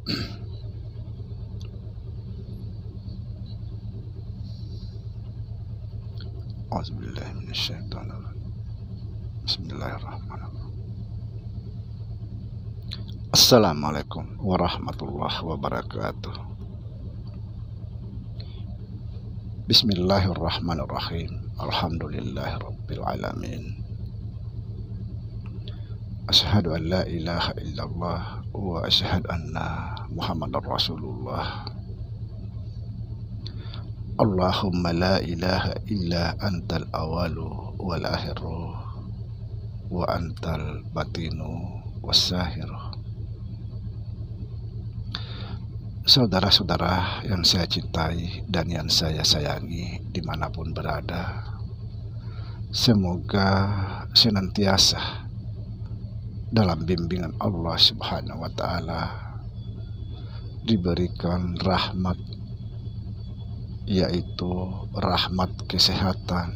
A'udzubillahi minasyaitonirrajim. Bismillahirrahmanirrahim. Assalamualaikum warahmatullahi wabarakatuh. Bismillahirrahmanirrahim. Alhamdulillahirabbil alamin. Asyhadu an la ilaha illallah wa asyhadu anna Muhammadar Rasulullah. Allahumma la ilaha illa antal awalu wal akhiru wa antal batinu wassahiru. Saudara-saudara yang saya cintai dan yang saya sayangi dimanapun berada, semoga senantiasa dalam bimbingan Allah Subhanahu wa Ta'ala, diberikan rahmat, yaitu rahmat kesehatan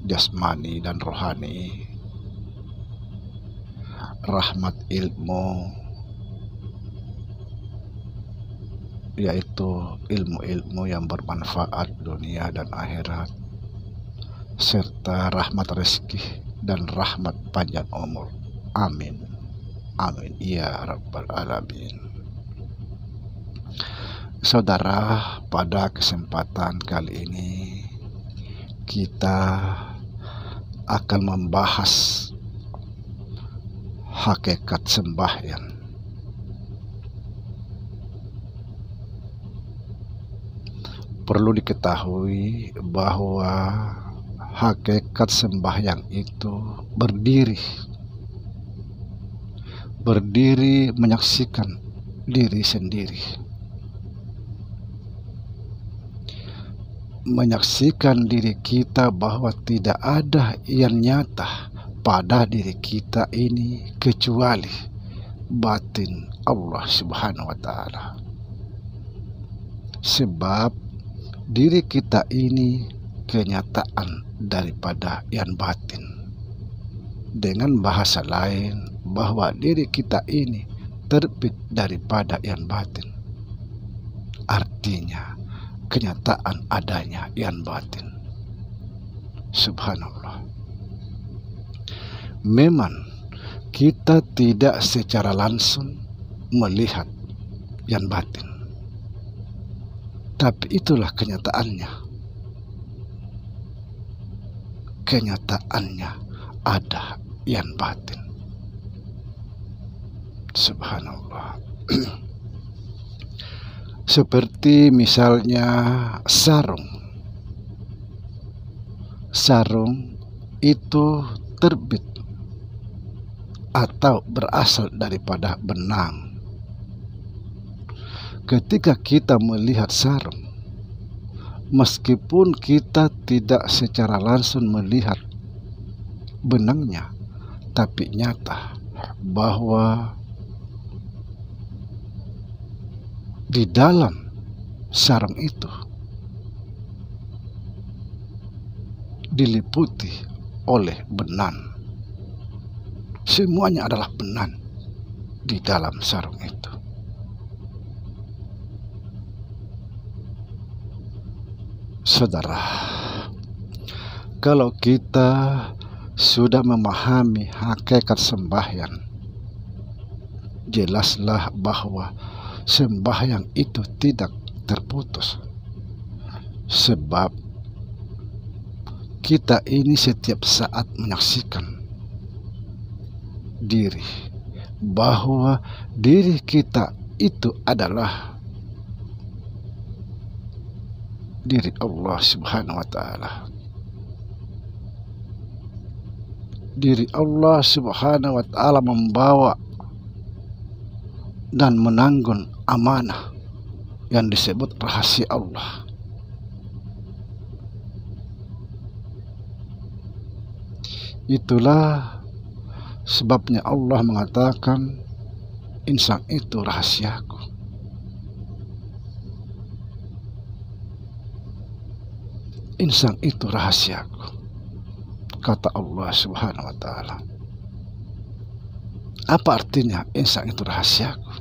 jasmani dan rohani, rahmat ilmu, yaitu ilmu-ilmu yang bermanfaat dunia dan akhirat, serta rahmat rezeki dan rahmat panjang umur. Amin, amin ya rabbal alamin. Saudara, pada kesempatan kali ini kita akan membahas hakikat sembahyang. Perlu diketahui bahwa hakikat sembahyang itu berdiri menyaksikan diri sendiri, menyaksikan diri kita bahwa tidak ada yang nyata pada diri kita ini kecuali batin Allah Subhanahu wa Ta'ala. Sebab diri kita ini kenyataan daripada yang batin. Dengan bahasa lain, bahwa diri kita ini terbit daripada yang batin. Artinya kenyataan adanya yang batin. Subhanallah. Memang kita tidak secara langsung melihat yang batin, tapi itulah kenyataannya. Kenyataannya ada yang batin. Subhanallah. Seperti misalnya sarung. Sarung itu terbit atau berasal daripada benang. Ketika kita melihat sarung, meskipun kita tidak secara langsung melihat benangnya, tapi nyata bahwa di dalam sarung itu diliputi oleh benang. Semuanya adalah benang di dalam sarung itu. Saudara, kalau kita sudah memahami hakikat sembahyang, jelaslah bahwa sembahyang itu tidak terputus. Sebab kita ini setiap saat menyaksikan diri, bahwa diri kita itu adalah diri Allah Subhanahu wa Ta'ala. Diri Allah Subhanahu wa Ta'ala membawa dan menanggung amanah yang disebut rahasia Allah. Itulah sebabnya Allah mengatakan, insan itu rahasiaku. Insan itu rahasiaku, kata Allah Subhanahu wa Ta'ala. Apa artinya insan itu rahasiaku?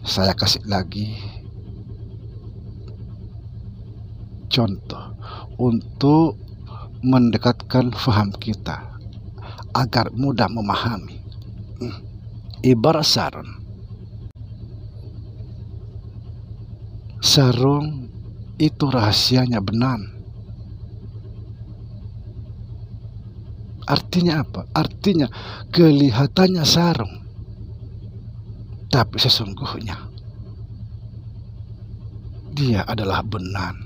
Saya kasih lagi contoh untuk mendekatkan faham kita agar mudah memahami. Ibarat sarung. Sarung itu rahasianya benang. Artinya apa? Artinya kelihatannya sarung, tapi sesungguhnya dia adalah benang.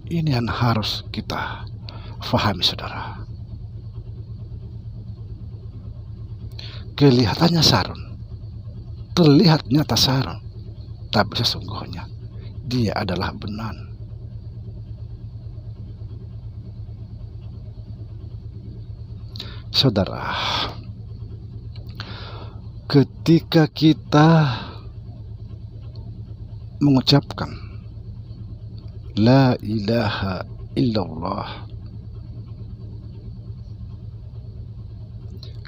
Ini yang harus kita fahami, saudara. Kelihatannya sarung, terlihat nyata sarung, tapi sesungguhnya dia adalah benang. Saudara, ketika kita mengucapkan La ilaha illallah,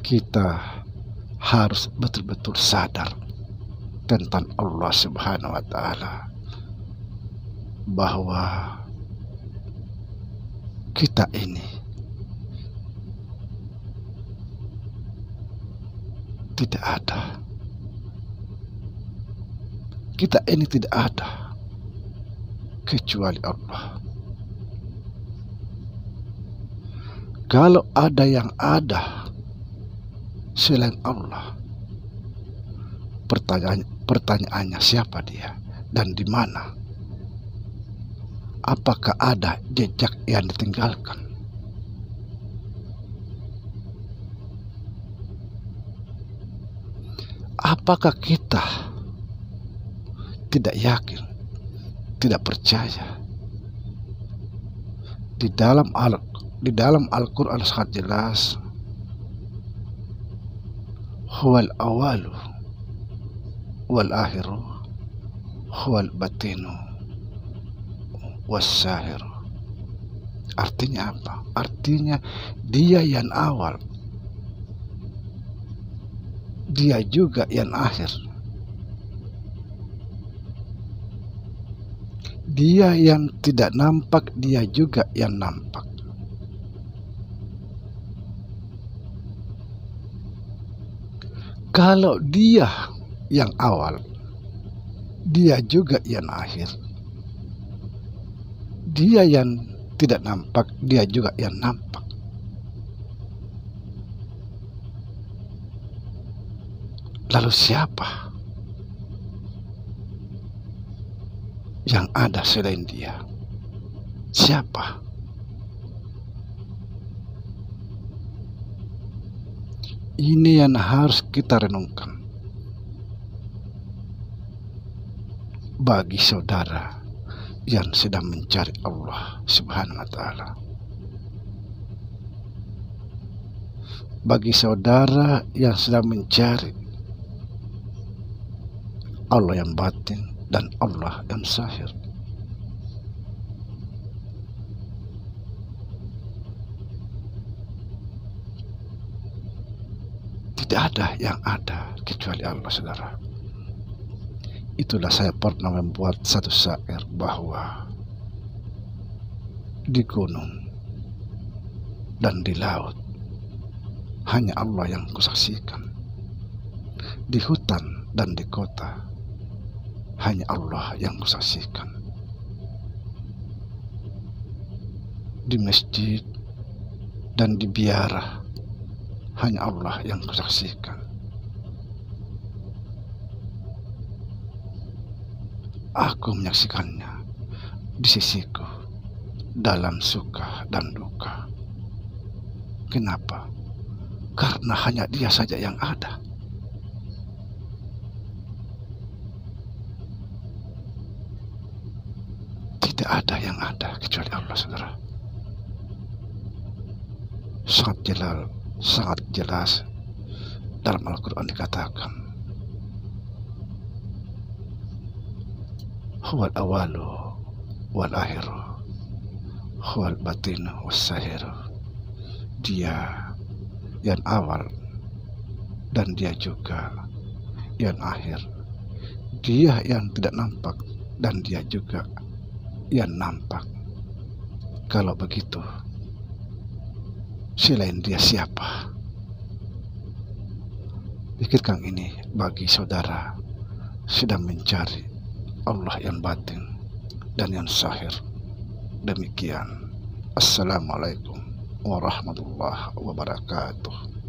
kita harus betul-betul sadar tentang Allah Subhanahu wa Ta'ala, bahwa kita ini tidak ada. Kita ini tidak ada kecuali Allah. Kalau ada yang ada selain Allah, pertanyaannya siapa dia dan di mana? Apakah ada jejak yang ditinggalkan? Apakah kita tidak yakin, tidak percaya? Di dalam Al-Quran sangat jelas, huwal awalu wal akhiru huwal batinu wassahiru. Artinya apa? Artinya dia yang awal, dia juga yang akhir. Dia yang tidak nampak, dia juga yang nampak. Kalau dia yang awal, dia juga yang akhir. Dia yang tidak nampak, dia juga yang nampak. Lalu siapa yang ada selain dia? Siapa? Ini yang harus kita renungkan bagi saudara yang sedang mencari Allah Subhanahu wa Ta'ala. Bagi saudara yang sedang mencari Allah yang batin dan Allah yang zahir. Tidak ada yang ada kecuali Allah, saudara. Itulah saya pernah membuat satu syair bahwa di gunung dan di laut hanya Allah yang kusaksikan. Di hutan dan di kota hanya Allah yang kusaksikan. Di masjid dan di biara hanya Allah yang kusaksikan. Aku menyaksikannya di sisiku dalam suka dan duka. Kenapa? Karena hanya Dia saja yang ada. Tidak ada yang ada kecuali Allah, saudara. Sangat jelas dalam Al-Quran dikatakan, huwal awalu wal akhiru huwal batinu wassahiru. Dia yang awal dan dia juga yang akhir. Dia yang tidak nampak dan dia juga yang nampak. Kalau begitu, selain dia siapa? Pikirkan ini bagi saudara sedang mencari Allah yang batin dan yang zahir. Demikian. Assalamualaikum warahmatullahi wabarakatuh.